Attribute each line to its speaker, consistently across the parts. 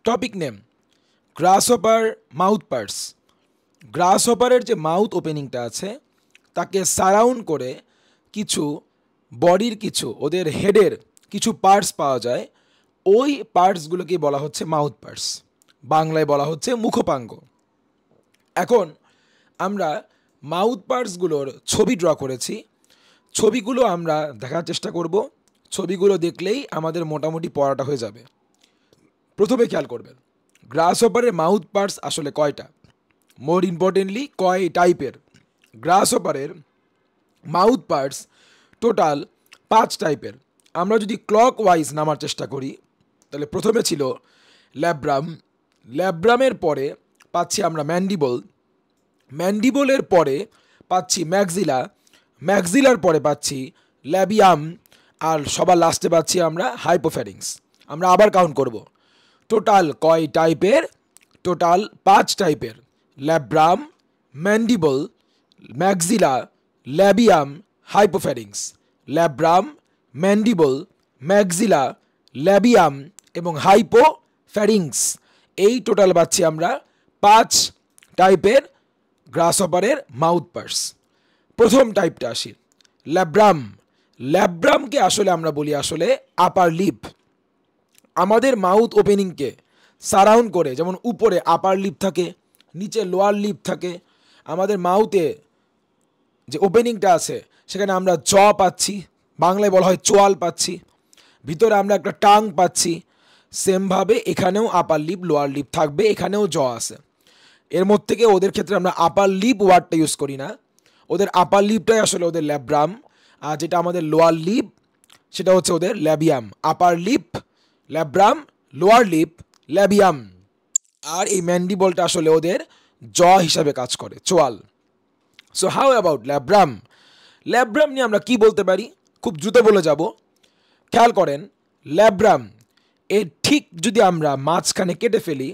Speaker 1: Topic name grasshopper mouth parts. গ্রাসহপারের যে mouth ওপেনিংটা আছে তাকে সারাউন্ড করে কিছু বডির কিছু ওদের হেডের কিছু পার্টস পাওয়া যায়, ওই পার্টসগুলোকে বলা হচ্ছে মাউথ পার্টস, বাংলায় বলা হচ্ছে মুখপাঙ্গ। এখন আমরা মাউথ পার্টসগুলোর ছবি ড্র করেছি, ছবিগুলো আমরা দেখার চেষ্টা করব। ছবিগুলো দেখলেই আমাদের মোটামুটি পড়াটা হয়ে যাবে। প্রথমে খেয়াল করবেন গ্রাসহপারের মাউথ পার্টস আসলে কয়টা, মোর ইম্পর্টেন্টলি কয় টাইপের। গ্রাসহপারের মাউথ পার্টস টোটাল 5 টাইপের। আমরা যদি ক্লক ওয়াইজ নামার চেষ্টা করি তাহলে প্রথমে ছিল ল্যাব্রাম, ল্যাব্রামের পরে পাচ্ছি আমরা ম্যান্ডিবল, ম্যান্ডিবলের পরে পাচ্ছি ম্যাক্সিলা, ম্যাক্সিলার পরে পাচ্ছি ল্যাবিয়াম, আর সবার লাস্টে পাচ্ছি আমরা হাইপোফ্যারিংস। আমরা আবার কাউন্ট করব, টোটাল কয় টাইপের, টোটাল 5 টাইপের। Labrum, mandible, maxilla, labium, hypopharynx. Labrum, mandible, maxilla, labium এবং হাইপোফ্যারিংস, এই টোটাল পাচ্ছি আমরা 5 টাইপের গ্রাসহপারের মাউথ পার্টস। প্রথম টাইপটা আসি ল্যাব্রাম। ল্যাব্রামকে আসলে আমরা বলি আসলে আপার লিপ। আমাদের মাউথ ওপেনিংকে সারাউন্ড করে, যেমন উপরে আপার লিপ থাকে, নিচে লোয়ার লিপ থাকে, আমাদের মাউথে যে ওপেনিংটা আছে সেখানে আমরা জ পাচ্ছি, বাংলায় বলা হয় চোয়াল পাচ্ছি, ভিতরে আমরা একটা টাং পাচ্ছি। সেমভাবে এখানেও আপার লিপ লোয়ার লিপ থাকবে, এখানেও জ আছে। এর মধ্যে থেকে ওদের ক্ষেত্রে আমরা আপার লিপ ওয়ার্ডটা ইউজ করি না, ওদের আপার লিপটাই আসলে ওদের ল্যাব্রাম, আর যেটা আমাদের লোয়ার লিপ সেটা হচ্ছে ওদের labium. Upper lip labrum, lower lip labium, আর এই ম্যান্ডিবলটা আসলে ওদের জ হিসাবে কাজ করে, চোয়াল। So how about labrum? Labrum নিয়ে আমরা কি বলতে পারি, খুব দ্রুত বলে যাব। খেয়াল করেন ল্যাব্রাম এর ঠিক যদি আমরা মাঝখানে কেটে ফেলি,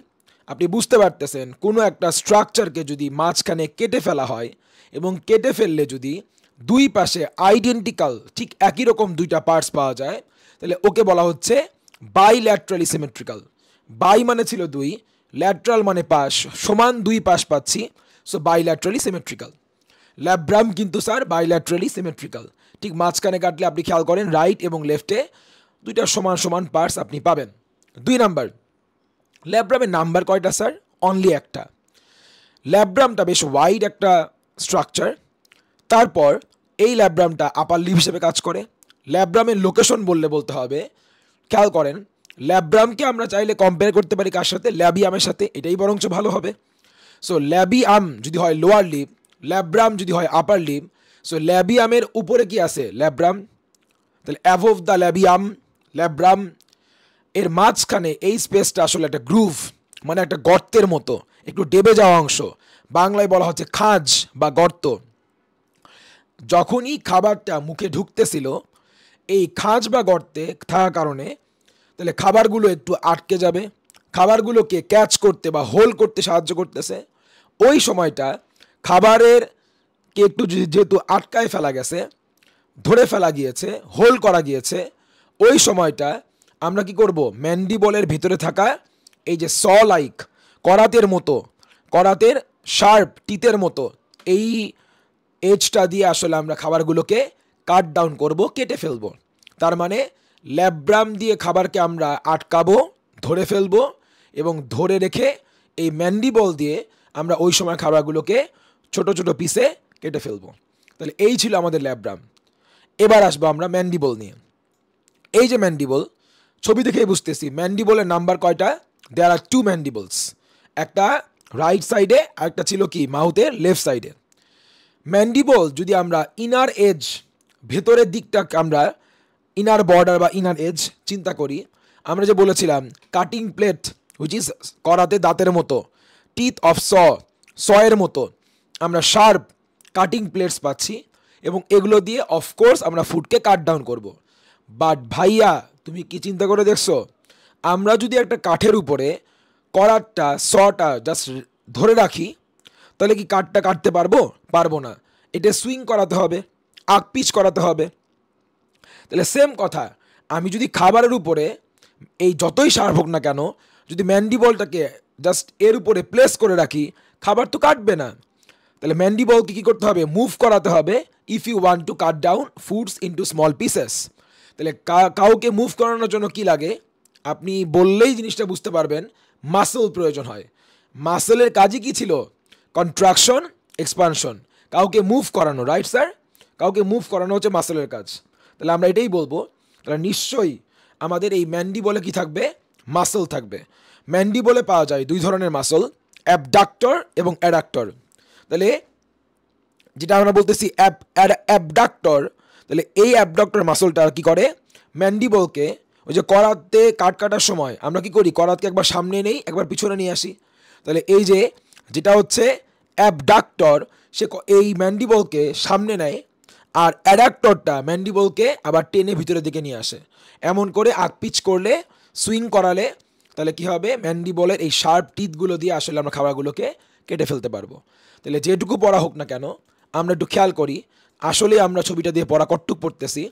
Speaker 1: আপনি বুঝতে পারতেছেন কোনো একটা স্ট্রাকচারকে যদি মাঝখানে কেটে ফেলা হয় এবং কেটে ফেললে যদি দুই পাশে আইডেন্টিক্যাল ঠিক একই রকম দুইটা পার্টস পাওয়া যায় তাহলে ওকে বলা হচ্ছে বাইল্যাট্রালি সিমেট্রিক্যাল। বাই মানে ছিল দুই, ল্যাট্রাল মানে পাশ, সমান দুই পাশ পাচ্ছি, সো বাইল্যাট্রালি সিমেট্রিক্যাল। ল্যাব্রাম কিন্তু স্যার বাইল্যাট্রালি সিমেট্রিক্যাল, ঠিক মাঝখানে কাটলে আপনি খেয়াল করেন রাইট এবং লেফটে দুইটা সমান সমান পার্টস আপনি পাবেন। 2 নাম্বার, ল্যাব্রামের নাম্বার কয়টা স্যার? অনলি একটা। ল্যাব্রামটা বেশ ওয়াইড একটা স্ট্রাকচার। তারপর এই ল্যাব্রামটা আপার লিপ হিসেবে কাজ করে। ল্যাব্রামের লোকেশন বলতে হবে, খেয়াল করেন ল্যাব্রামকে আমরা চাইলে কম্পেয়ার করতে পারি কার সাথে? ল্যাবিয়ামের সাথে, এটাই বরঞ্চ ভালো হবে। সো ল্যাবিয়াম যদি হয় লোয়ার লিপ, ল্যাব্রাম যদি হয় আপার লিপ, সো ল্যাবিয়ামের উপরে কি আছে? ল্যাব্রাম, তাহলে অ্যাভভ দ্য ল্যাবিয়াম ল্যাব্রাম। এর মাঝখানে এই স্পেসটা আসলে একটা গ্রুভ, মানে একটা গর্তের মতো, একটু ডেবে যাওয়া অংশ, বাংলায় বলা হচ্ছে খাঁজ বা গর্ত। যখনই খাবারটা মুখে ঢুকতেছিল এই খাঁজ বা গর্তে থাকার কারণে তাহলে খাবারগুলো একটু আটকে যাবে, খাবারগুলোকে ক্যাচ করতে বা হোল করতে সাহায্য করতেছে। ওই সময়টা খাবারের কে একটু যেহেতু আটকায় ফেলা গেছে, ধরে ফেলা গিয়েছে, হোল করা গিয়েছে, ওই সময়টা আমরা কি করব? ম্যান্ডিবলের ভিতরে থাকা এই যে স লাইক করাতের মতো, করাতের শার্প টিতের মতো এই এজটা দিয়ে আসলে আমরা খাবারগুলোকে কাট ডাউন করব, কেটে ফেলবো। তার মানে ল্যাব্রাম দিয়ে খাবারকে আমরা আটকাবো, ধরে ফেলবো, এবং ধরে রেখে এই ম্যান্ডিবল দিয়ে আমরা ওই সময় খাবারগুলোকে ছোট ছোট পিসে কেটে ফেলবো। তাহলে এই ছিল আমাদের ল্যাব্রাম। এবার আসবো আমরা ম্যান্ডিবল নিয়ে। এই যে ম্যান্ডিবল, ছবি দেখেই বুঝতেছি ম্যান্ডিবলের নাম্বার কয়টা? দেয়ার আর 2 ম্যান্ডিবলস, একটা রাইট সাইডে আর একটা ছিল কি মাউথের লেফট সাইডে। ম্যান্ডিবল যদি আমরা ইনার এজ, ভেতরের দিকটা আমরা ইনার বর্ডার বা ইনার এজ চিন্তা করি, আমরা যে বলেছিলাম কাটিং প্লেট হুইচ ইজ করাতে দাঁতের মতো, টিথ অফ সয়ের মতো আমরা শার্প কাটিং প্লেটস পাচ্ছি, এবং এগুলো দিয়ে অফকোর্স আমরা ফুডকে কাট ডাউন করব। বাট ভাইয়া তুমি কি চিন্তা করে দেখছো, আমরা যদি একটা কাঠের উপরে করাতটা সটা জাস্ট ধরে রাখি তাহলে কি কাঠটা কাটতে পারবো? পারবো না, এটা সুইং করাতে হবে, আকপিচ করাতে হবে। তাহলে সেম কথা, আমি যদি খাবারের উপরে এই যতই সার হোক না কেন যদি ম্যান্ডিবলটাকে জাস্ট এর উপরে প্লেস করে রাখি, খাবার তো কাটবে না। তাহলে ম্যান্ডিবলকে কী করতে হবে? মুভ করাতে হবে if you want to cut down foods into small pieces. তাহলে কাউকে মুভ করানোর জন্য কি লাগে? আপনি বললেই জিনিসটা বুঝতে পারবেন, মাসল প্রয়োজন হয়। মাসলের কাজই কি ছিল? Contraction, expansion. কাউকে মুভ করানো, রাইট স্যার? কাউকে মুভ করানো হচ্ছে মাসলের কাজ। তাহলে আমরা এটাই বলবো। তাহলে নিশ্চয়ই আমাদের এই ম্যান্ডিবলে কি থাকবে? মাসল থাকবে। ম্যান্ডিবলে পাওয়া যায় দুই ধরনের মাসল, অ্যাবডাক্টর এবং অ্যাডাক্টর। তাহলে যেটা আমরা বলতেছি অ্যাবডাক্টর, তাহলে এই অ্যাবডাক্টর মাসলটা কি করে? ম্যান্ডিবলকে, ওই যে করাতে কাটার সময় আমরা কি করি? করাতকে একবার সামনে নেই, একবার পিছনে নিয়ে আসি। তাহলে এই যে যেটা হচ্ছে অ্যাবডাক্টর, সে এই ম্যান্ডিবলকে সামনে নেয়, আর অ্যাডাক্টরটা ম্যান্ডিবলকে আবার টেনে ভিতরের দিকে নিয়ে আসে। এমন করে আকপিচ করলে, সুইং করালে, তাহলে কি হবে? ম্যান্ডিবলের এই শার্প টিথগুলো দিয়ে আসলে আমরা খাবারগুলোকে কেটে ফেলতে পারবো। তাহলে যেটুকু পড়া হোক না কেন, আমরা একটু খেয়াল করি আসলে আমরা ছবিটা দিয়ে পড়া কটটুক পড়তেছি,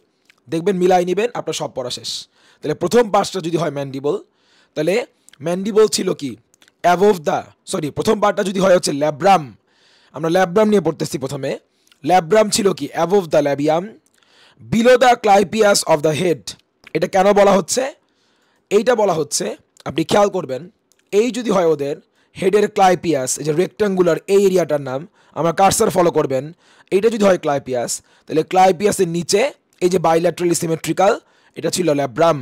Speaker 1: দেখবেন মিলাই নেবেন, আপনার সব পড়া শেষ। তাহলে প্রথম পার্টটা যদি হয় ম্যান্ডিবল, তাহলে ম্যান্ডিবল ছিল কি? প্রথম পার্টটা যদি হয় হচ্ছে ল্যাব্রাম। আমরা ল্যাব্রাম নিয়ে পড়তেছি প্রথমে। ল্যাব্রাম ছিল কি? Above the labium, below the clypeus of the head. এটা কেন বলা হচ্ছে? এইটা বলা হচ্ছে, আপনি খেয়াল করবেন, এই যদি হয় ওদের হেডের ক্লাইপিয়াস, এই যে রেক্ট্যাঙ্গুলার এই এরিয়াটার নাম, আমরা কার্সার ফলো করবেন, এইটা যদি হয় ক্লাইপিয়াস, তাহলে ক্লাইপিয়াসের নিচে এই যে বাইল্যাট্রালি সিমেট্রিক্যাল, এটা ছিল ল্যাব্রাম,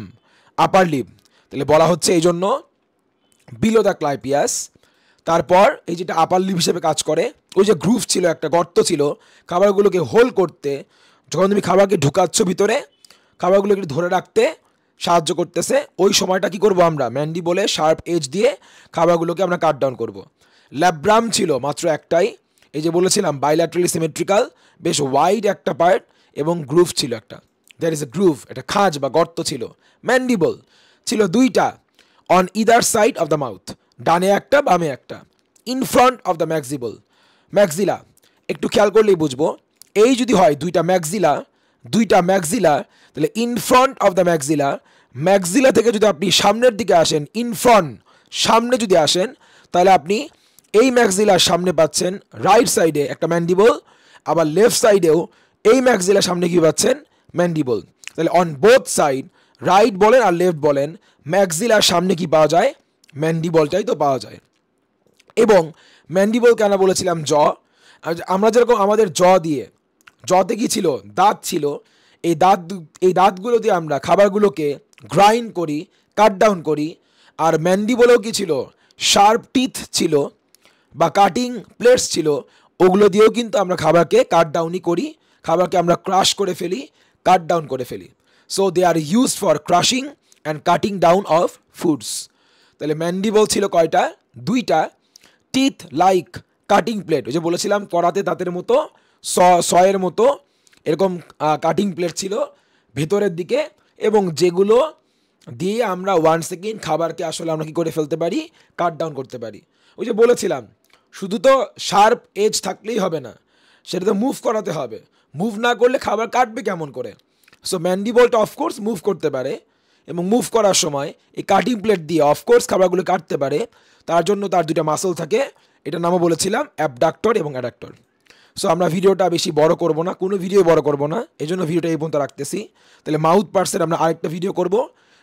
Speaker 1: আপার লিব। তাহলে বলা হচ্ছে এই জন্য বিলো দ্য ক্লাইপিয়াস। তারপর এই যেটা আপার লিব হিসেবে কাজ করে, ওই যে গ্রুভ ছিল, একটা গর্ত ছিল খাবারগুলোকে হোল্ড করতে, যখন তুমি খাবারকে ঢুকাচ্ছ ভিতরে, খাবারগুলোকে ধরে রাখতে সাহায্য করতেছে। ওই সময়টা কি করব? আমরা ম্যান্ডিবলে শার্প এজ দিয়ে খাবারগুলোকে আমরা কাট ডাউন করব। ল্যাব্রাম ছিল মাত্র একটাই, এই যে বলেছিলাম বাইল্যাট্রালি সিমেট্রিক্যাল, বেশ ওয়াইড একটা পার্ট, এবং গ্রুভ ছিল একটা, দ্যাট ইজ এ গ্রুভ, এটা খাঁজ বা গর্ত ছিল। ম্যান্ডিবল ছিল দুইটা, on either side of the mouth, ডানে একটা বামে একটা, in front of the maxilla. একটু খেয়াল করলেই বুঝবো, এই যদি হয় দুইটা ম্যাক্সিলা, তাহলে in front of the maxilla থেকে যদি আপনি সামনের দিকে আসেন, ইন ফ্রন্ট, সামনে যদি আসেন, তাহলে আপনি এই ম্যাক্সিলার সামনে পাচ্ছেন রাইট সাইডে একটা ম্যান্ডিবল, আবার লেফট সাইডেও এই ম্যাক্সিলার সামনে কি পাচ্ছেন? ম্যান্ডিবল। তাহলে অন বোথ সাইড, রাইট বলেন আর লেফট বলেন, ম্যাক্সিলার সামনে কি পাওয়া যায়? ম্যান্ডিবলটাই তো পাওয়া যায়। এবং ম্যান্ডিবল কেন বলেছিলাম? আমরা যেরকম আমাদের জতে কি ছিল? দাঁত ছিল। এই দাঁতগুলো দিয়ে আমরা খাবারগুলোকে গ্রাইন্ড করি, কাট ডাউন করি। আর ম্যান্ডিবলেও কি ছিল? শার্প টিথ ছিল বা কাটিং প্লেটস ছিল, ওগুলো দিয়েও কিন্তু আমরা খাবারকে কাট ডাউনই করি, খাবারকে আমরা ক্রাশ করে ফেলি, কাট ডাউন করে ফেলি। So they are used for crushing and cutting down of foods. তাহলে ম্যান্ডিবল ছিল কয়টা? দুইটা। টিথ লাইক কাটিং প্লেট, ওই যে বলেছিলাম করাতে দাঁতের মতো, সয়ের মতো এরকম কাটিং প্লেট ছিল ভেতরের দিকে, এবং যেগুলো দিয়ে আমরা 1 সেকেন্ড খাবারকে আসলে আমরা কী করে ফেলতে পারি? কাট ডাউন করতে পারি। ওই যে বলেছিলাম শুধু তো শার্প এজ থাকলেই হবে না, সেটা তো মুভ করাতে হবে। মুভ না করলে খাবার কাটবে কেমন করে? সো ম্যান্ডিবলটা অফকোর্স মুভ করতে পারে, এবং মুভ করার সময় এই কাটিং প্লেট দিয়ে অফকোর্স খাবারগুলো কাটতে পারে। তার জন্য তার দুইটা মাসল থাকে, এটার নামও বলেছিলাম অ্যাবডাক্টর এবং অ্যাডাক্টর। সো আমরা ভিডিওটা বেশি বড় করব না, কোনো ভিডিও বড় করব না, এই জন্য ভিডিওটা এই পর্যন্ত রাখতেছি। তাহলে মাউথ পার্টসের আমরা আরেকটা ভিডিও করব,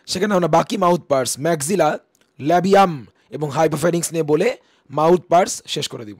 Speaker 1: সেখানে আমরা বাকি মাউথ পার্টস ম্যাক্সিলা, ল্যাবিয়াম এবং হাইপোফ্যারিংস নিয়ে বলে মাউথ পার্টস শেষ করে দিব।